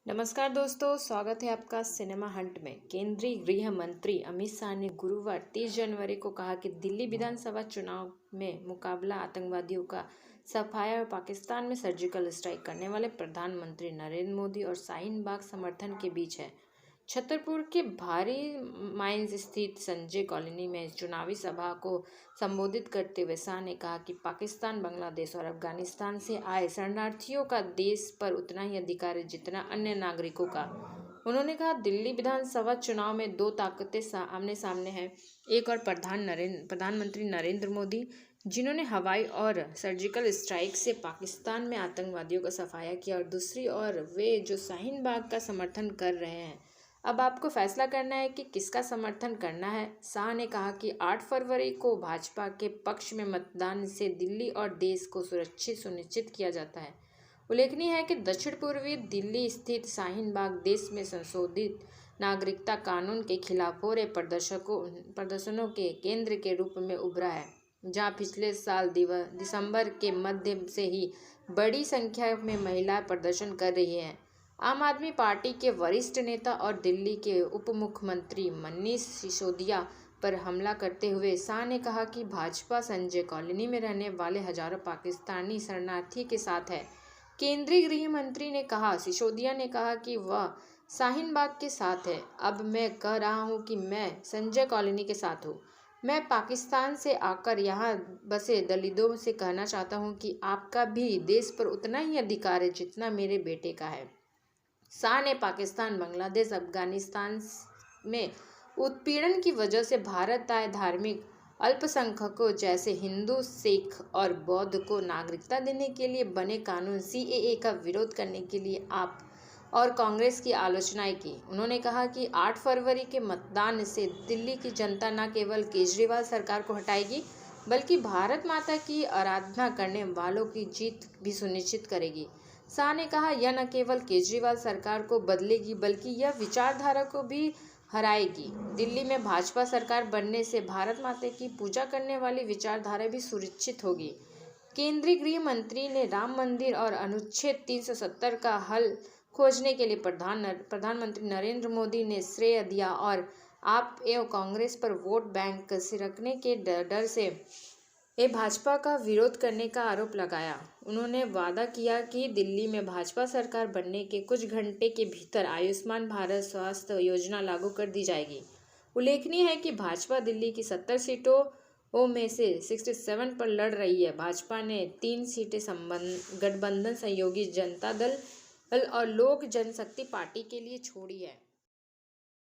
नमस्कार दोस्तों, स्वागत है आपका सिनेमा हंट में। केंद्रीय गृह मंत्री अमित शाह ने गुरुवार 30 जनवरी को कहा कि दिल्ली विधानसभा चुनाव में मुकाबला आतंकवादियों का सफाया और पाकिस्तान में सर्जिकल स्ट्राइक करने वाले प्रधानमंत्री नरेंद्र मोदी और शाहीन बाग समर्थन के बीच है। छतरपुर के भारी माइंस स्थित संजय कॉलोनी में चुनावी सभा को संबोधित करते हुए शाह ने कहा कि पाकिस्तान, बांग्लादेश और अफगानिस्तान से आए शरणार्थियों का देश पर उतना ही अधिकार है जितना अन्य नागरिकों का। उन्होंने कहा, दिल्ली विधानसभा चुनाव में दो ताकतें आमने सामने हैं। एक और प्रधानमंत्री नरेंद्र मोदी, जिन्होंने हवाई और सर्जिकल स्ट्राइक से पाकिस्तान में आतंकवादियों का सफाया किया, और दूसरी ओर वे जो शाहीन बाग का समर्थन कर रहे हैं। अब आपको फैसला करना है कि किसका समर्थन करना है। शाह ने कहा कि 8 फरवरी को भाजपा के पक्ष में मतदान से दिल्ली और देश को सुनिश्चित किया जाता है। उल्लेखनीय है कि दक्षिण पूर्वी दिल्ली स्थित शाहीन बाग देश में संशोधित नागरिकता कानून के खिलाफ हो रहे प्रदर्शनों के केंद्र के रूप में उभरा है, जहां पिछले साल दिसंबर के मध्य से ही बड़ी संख्या में महिलाएं प्रदर्शन कर रही हैं। आम आदमी पार्टी के वरिष्ठ नेता और दिल्ली के उप मुख्यमंत्री मनीष सिसोदिया पर हमला करते हुए शाह ने कहा कि भाजपा संजय कॉलोनी में रहने वाले हजारों पाकिस्तानी शरणार्थी के साथ है। केंद्रीय गृह मंत्री ने कहा, सिसोदिया ने कहा कि वह शाहीन बाग के साथ है। अब मैं कह रहा हूं कि मैं संजय कॉलोनी के साथ हूं। मैं पाकिस्तान से आकर यहाँ बसे दलितों से कहना चाहता हूँ कि आपका भी देश पर उतना ही अधिकार है जितना मेरे बेटे का है। शाह ने पाकिस्तान, बांग्लादेश, अफगानिस्तान में उत्पीड़न की वजह से भारत आए धार्मिक अल्पसंख्यकों जैसे हिंदू, सिख और बौद्ध को नागरिकता देने के लिए बने कानून CAA का विरोध करने के लिए आप और कांग्रेस की आलोचनाएं की। उन्होंने कहा कि 8 फरवरी के मतदान से दिल्ली की जनता न केवल केजरीवाल सरकार को हटाएगी, बल्कि भारत माता की आराधना करने वालों की जीत भी सुनिश्चित करेगी। शाह ने कहा, यह न केवल केजरीवाल सरकार को बदलेगी, बल्कि यह विचारधारा को भी हराएगी। दिल्ली में भाजपा सरकार बनने से भारत माता की पूजा करने वाली विचारधारा भी सुरक्षित होगी। केंद्रीय गृह मंत्री ने राम मंदिर और अनुच्छेद 370 का हल खोजने के लिए प्रधानमंत्री नरेंद्र मोदी ने श्रेय दिया और आप एवं कांग्रेस पर वोट बैंक सिरकने के डर से भाजपा का विरोध करने का आरोप लगाया। उन्होंने वादा किया कि दिल्ली में भाजपा सरकार बनने के कुछ घंटे के भीतर आयुष्मान भारत स्वास्थ्य योजना लागू कर दी जाएगी। उल्लेखनीय है कि भाजपा दिल्ली की 70 सीटों में से 67 पर लड़ रही है। भाजपा ने 3 सीटें गठबंधन सहयोगी जनता दल और लोक जनशक्ति पार्टी के लिए छोड़ी है।